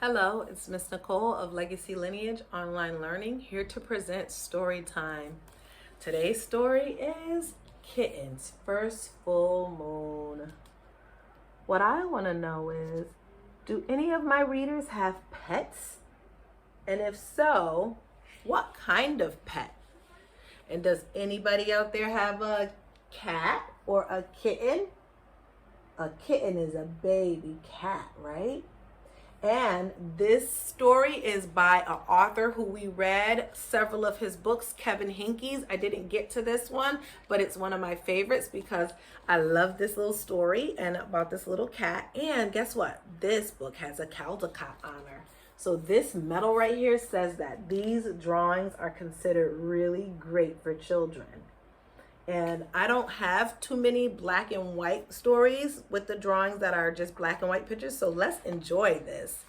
Hello, it's Miss Nicole of Legacy Lineage Online Learning, here to present story time. Today's story is Kitten's First Full Moon. What I want to know is, do any of my readers have pets? And if so, what kind of pet? And does anybody out there have a cat or a kitten? A kitten is a baby cat, right? And this story is by an author who we read several of his books, Kevin Hinkey's. I didn't get to this one, but it's one of my favorites because I love this little story and about this little cat. And guess what? This book has a Caldecott honor. So this medal right here says that these drawings are considered really great for children. And I don't have too many black and white stories with the drawings that are just black and white pictures. So let's enjoy this.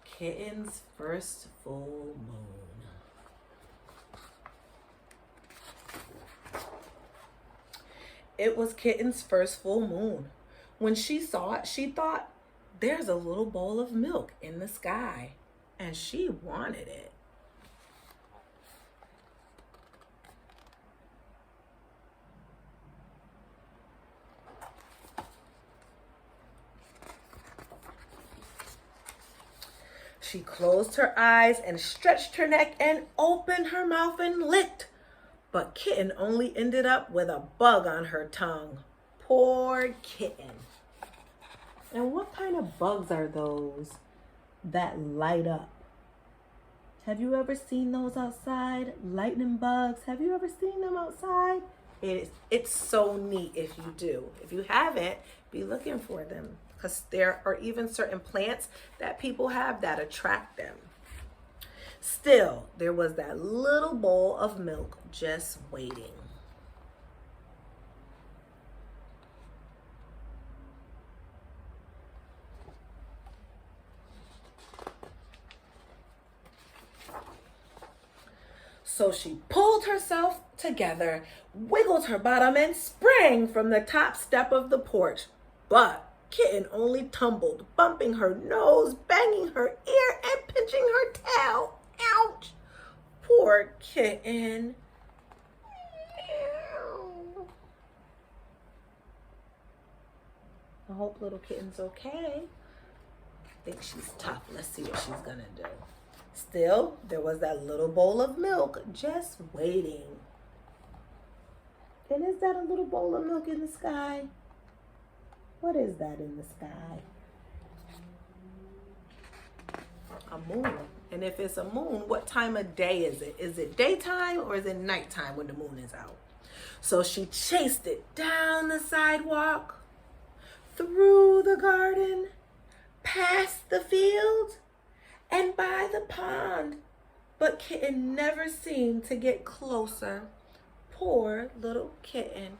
Kitten's First Full Moon. It was Kitten's first full moon. When she saw it, she thought, there's a little bowl of milk in the sky. And she wanted it. She closed her eyes and stretched her neck and opened her mouth and licked. But Kitten only ended up with a bug on her tongue. Poor Kitten. And what kind of bugs are those that light up? Have you ever seen those outside? Lightning bugs. Have you ever seen them outside? It's so neat if you do. If you haven't, be looking for them. Because there are even certain plants that people have that attract them. Still, there was that little bowl of milk just waiting. So she pulled herself together, wiggled her bottom, and sprang from the top step of the porch. But Kitten only tumbled, bumping her nose, banging her ear, and pinching her tail. Ouch! Poor Kitten. I hope little Kitten's okay. I think she's tough. Let's see what she's gonna do. Still, there was that little bowl of milk just waiting. And is that a little bowl of milk in the sky? What is that in the sky? A moon. And if it's a moon, what time of day is it? Is it daytime or is it nighttime when the moon is out? So she chased it down the sidewalk, through the garden, past the field, and by the pond. But Kitten never seemed to get closer. Poor little Kitten.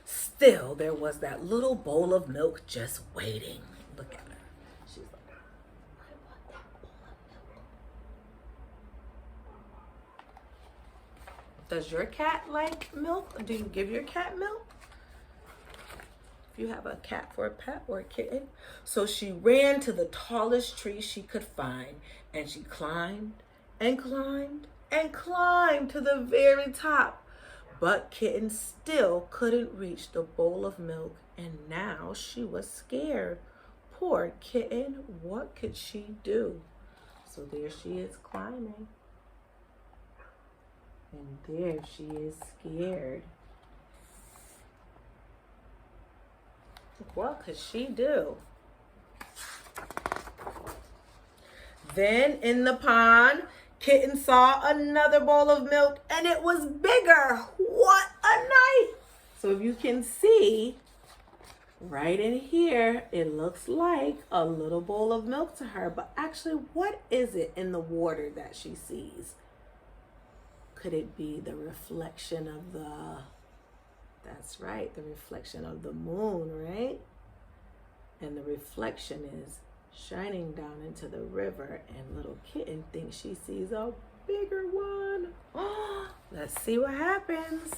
Still, there was that little bowl of milk just waiting. Look at her. She's like, I want that bowl of milk. Does your cat like milk? Do you give your cat milk? If you have a cat for a pet or a kitten. So she ran to the tallest tree she could find, and she climbed and climbed and climbed to the very top. But Kitten still couldn't reach the bowl of milk, and now she was scared. Poor Kitten, what could she do? So there she is climbing. And there she is scared. What could she do? Then in the pond, Kitten saw another bowl of milk, and it was bigger. What a night! So if you can see, right in here, it looks like a little bowl of milk to her. But actually, what is it in the water that she sees? Could it be the reflection of that's right, the reflection of the moon, right? And the reflection is shining down into the river, and little Kitten thinks she sees a bigger one. Let's see what happens.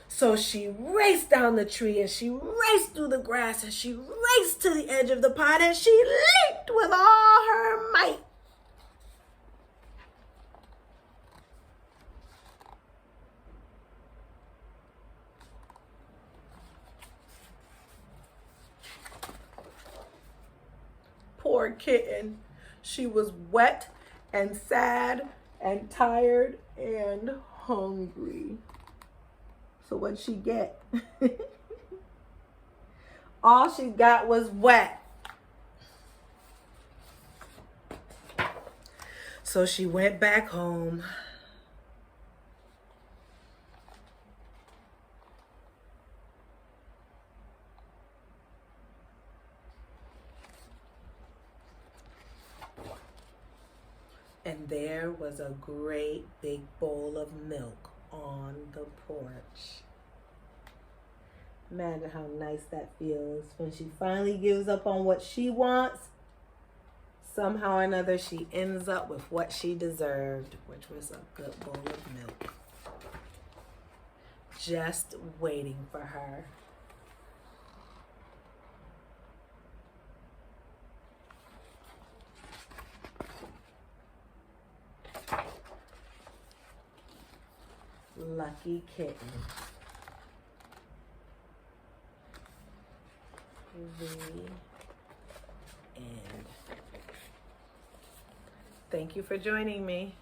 So she raced down the tree, and she raced through the grass, and she raced to the edge of the pond, and she leaped with all her might. Poor Kitten. She was wet and sad and tired and hungry. So what'd she get? All she got was wet. So she went back home. And there was a great big bowl of milk on the porch. Imagine how nice that feels when she finally gives up on what she wants. Somehow or another, she ends up with what she deserved, which was a good bowl of milk. Just waiting for her. Lucky Kitten. The end. Thank you for joining me.